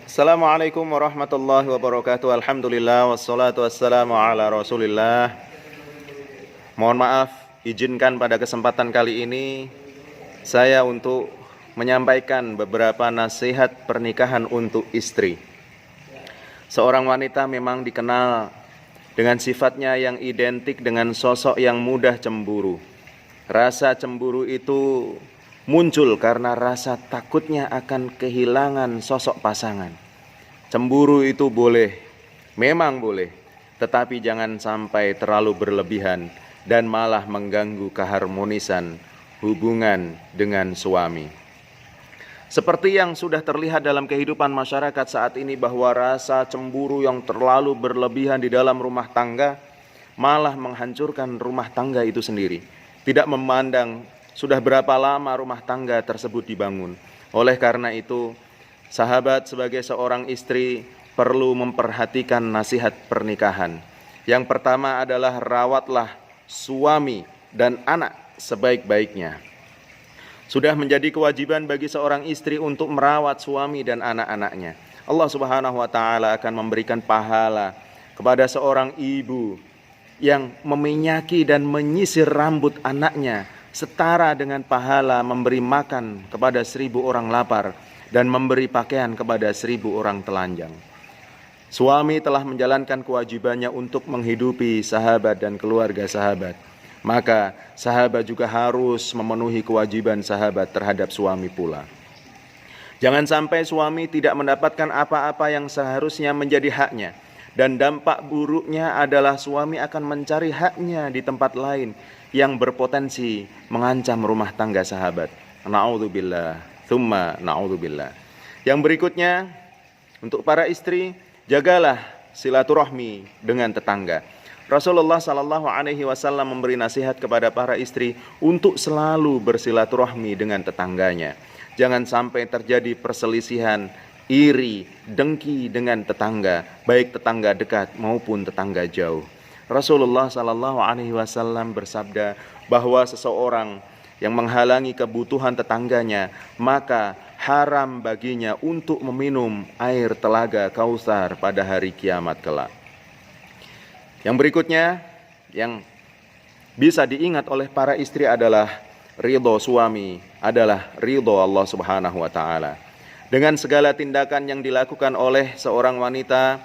Assalamualaikum warahmatullahi wabarakatuh. Alhamdulillah wassalatu wassalamu ala Rasulillah. Mohon maaf, izinkan pada kesempatan kali ini saya untuk menyampaikan beberapa nasihat pernikahan untuk istri. Seorang wanita memang dikenal dengan sifatnya yang identik dengan sosok yang mudah cemburu. Rasa cemburu itu muncul karena rasa takutnya akan kehilangan sosok pasangan. Cemburu itu memang boleh, tetapi jangan sampai terlalu berlebihan dan malah mengganggu keharmonisan hubungan dengan suami. Seperti yang sudah terlihat dalam kehidupan masyarakat saat ini, bahwa rasa cemburu yang terlalu berlebihan di dalam rumah tangga malah menghancurkan rumah tangga itu sendiri. Tidak memandang sudah berapa lama rumah tangga tersebut dibangun. Oleh karena itu, sahabat sebagai seorang istri perlu memperhatikan nasihat pernikahan. Yang pertama adalah rawatlah suami dan anak sebaik-baiknya. Sudah menjadi kewajiban bagi seorang istri untuk merawat suami dan anak-anaknya. Allah Subhanahu wa taala akan memberikan pahala kepada seorang ibu yang meminyaki dan menyisir rambut anaknya, setara dengan pahala memberi makan kepada 1000 orang lapar dan memberi pakaian kepada 1000 orang telanjang. Suami telah menjalankan kewajibannya untuk menghidupi sahabat dan keluarga sahabat. Maka sahabat juga harus memenuhi kewajiban sahabat terhadap suami pula. Jangan sampai suami tidak mendapatkan apa-apa yang seharusnya menjadi haknya. Dan dampak buruknya adalah suami akan mencari haknya di tempat lain yang berpotensi mengancam rumah tangga sahabat. Na'udzubillah, thumma na'udzubillah. Yang berikutnya, untuk para istri, jagalah silaturahmi dengan tetangga. Rasulullah SAW memberi nasihat kepada para istri untuk selalu bersilaturahmi dengan tetangganya. Jangan sampai terjadi perselisihan, iri, dengki dengan tetangga, baik tetangga dekat maupun tetangga jauh. Rasulullah SAW bersabda bahwa seseorang yang menghalangi kebutuhan tetangganya, maka haram baginya untuk meminum air telaga Kautsar pada hari kiamat kelak. Yang berikutnya yang bisa diingat oleh para istri adalah ridho suami, adalah ridho Allah Subhanahu wa taala. Dengan segala tindakan yang dilakukan oleh seorang wanita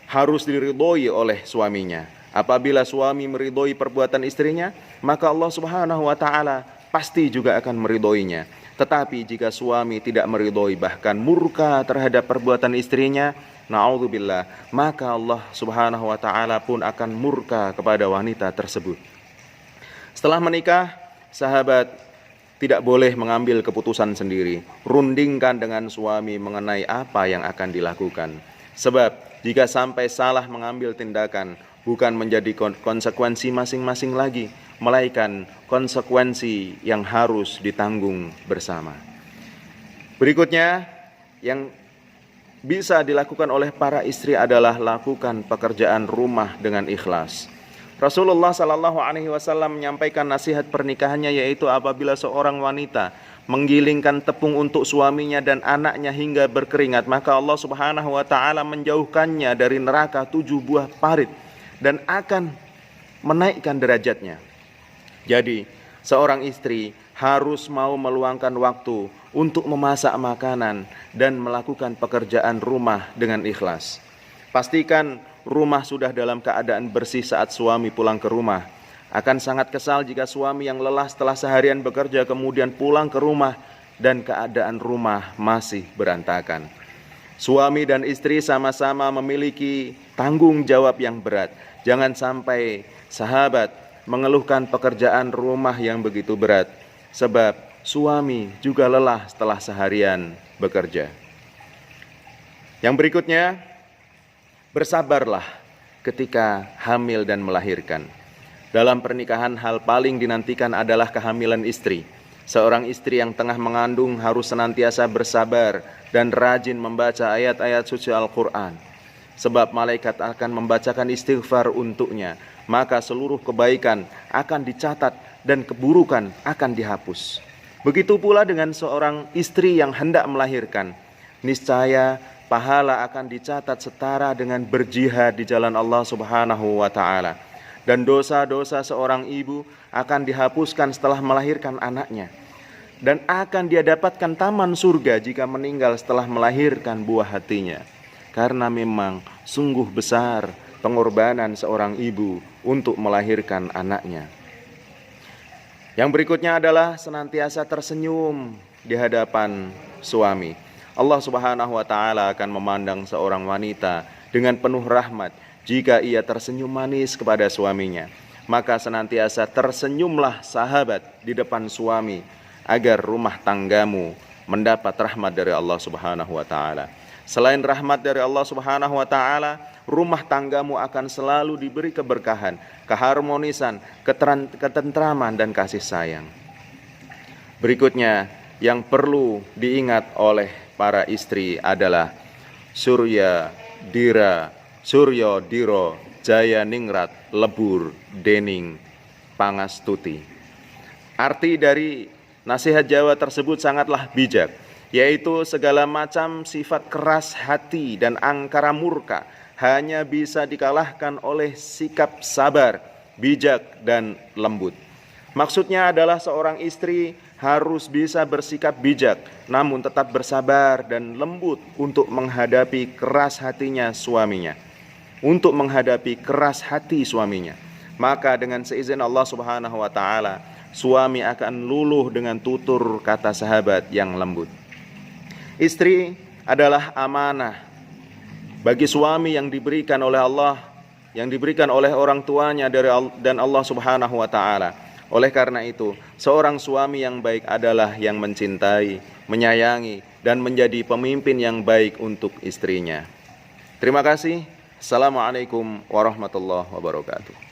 harus diridhoi oleh suaminya. Apabila suami meridhoi perbuatan istrinya, maka Allah Subhanahu wa taala pasti juga akan meridhoinya. Tetapi jika suami tidak meridhoi, bahkan murka terhadap perbuatan istrinya, na'udzubillah, maka Allah Subhanahu wa taala pun akan murka kepada wanita tersebut. Setelah menikah, sahabat tidak boleh mengambil keputusan sendiri. Rundingkan dengan suami mengenai apa yang akan dilakukan. Sebab jika sampai salah mengambil tindakan, bukan menjadi konsekuensi masing-masing lagi, melainkan konsekuensi yang harus ditanggung bersama. Berikutnya, yang bisa dilakukan oleh para istri adalah lakukan pekerjaan rumah dengan ikhlas. Rasulullah SAW menyampaikan nasihat pernikahannya, yaitu apabila seorang wanita menggilingkan tepung untuk suaminya dan anaknya hingga berkeringat, maka Allah Subhanahu wa taala menjauhkannya dari neraka 7 buah parit dan akan menaikkan derajatnya. Jadi, seorang istri harus mau meluangkan waktu untuk memasak makanan dan melakukan pekerjaan rumah dengan ikhlas. Pastikan rumah sudah dalam keadaan bersih saat suami pulang ke rumah. Akan sangat kesal jika suami yang lelah setelah seharian bekerja kemudian pulang ke rumah dan keadaan rumah masih berantakan. Suami dan istri sama-sama memiliki tanggung jawab yang berat. Jangan sampai sahabat mengeluhkan pekerjaan rumah yang begitu berat, sebab suami juga lelah setelah seharian bekerja. Yang berikutnya, bersabarlah ketika hamil dan melahirkan. Dalam pernikahan hal paling dinantikan adalah kehamilan istri. Seorang istri yang tengah mengandung harus senantiasa bersabar dan rajin membaca ayat-ayat suci Al-Quran. Sebab malaikat akan membacakan istighfar untuknya, maka seluruh kebaikan akan dicatat dan keburukan akan dihapus. Begitu pula dengan seorang istri yang hendak melahirkan. niscaya pahala akan dicatat setara dengan berjihad di jalan Allah Subhanahu wa taala. Dan dosa-dosa seorang ibu akan dihapuskan setelah melahirkan anaknya. Dan akan dia dapatkan taman surga jika meninggal setelah melahirkan buah hatinya. Karena memang sungguh besar pengorbanan seorang ibu untuk melahirkan anaknya. Yang berikutnya adalah senantiasa tersenyum di hadapan suami. Allah Subhanahu wa taala akan memandang seorang wanita dengan penuh rahmat jika ia tersenyum manis kepada suaminya. Maka senantiasa tersenyumlah sahabat di depan suami agar rumah tanggamu mendapat rahmat dari Allah Subhanahu wa taala. Selain rahmat dari Allah Subhanahu wa taala, rumah tanggamu akan selalu diberi keberkahan, keharmonisan, ketentraman dan kasih sayang. Berikutnya yang perlu diingat oleh para istri adalah Surya Diro Jaya Ningrat Lebur Dening Pangastuti. Arti dari nasihat Jawa tersebut sangatlah bijak, yaitu segala macam sifat keras hati dan angkara murka hanya bisa dikalahkan oleh sikap sabar, bijak dan lembut. Maksudnya adalah seorang istri harus bisa bersikap bijak, namun tetap bersabar dan lembut untuk menghadapi keras hatinya suaminya. Untuk menghadapi keras hati suaminya, maka dengan seizin Allah Subhanahu wa taala, suami akan luluh dengan tutur kata sahabat yang lembut. Istri adalah amanah bagi suami yang diberikan oleh Allah, yang diberikan oleh orang tuanya dan Allah Subhanahu wa taala. Oleh karena itu, seorang suami yang baik adalah yang mencintai, menyayangi dan menjadi pemimpin yang baik untuk istrinya. Terima kasih. Assalamualaikum warahmatullahi wabarakatuh.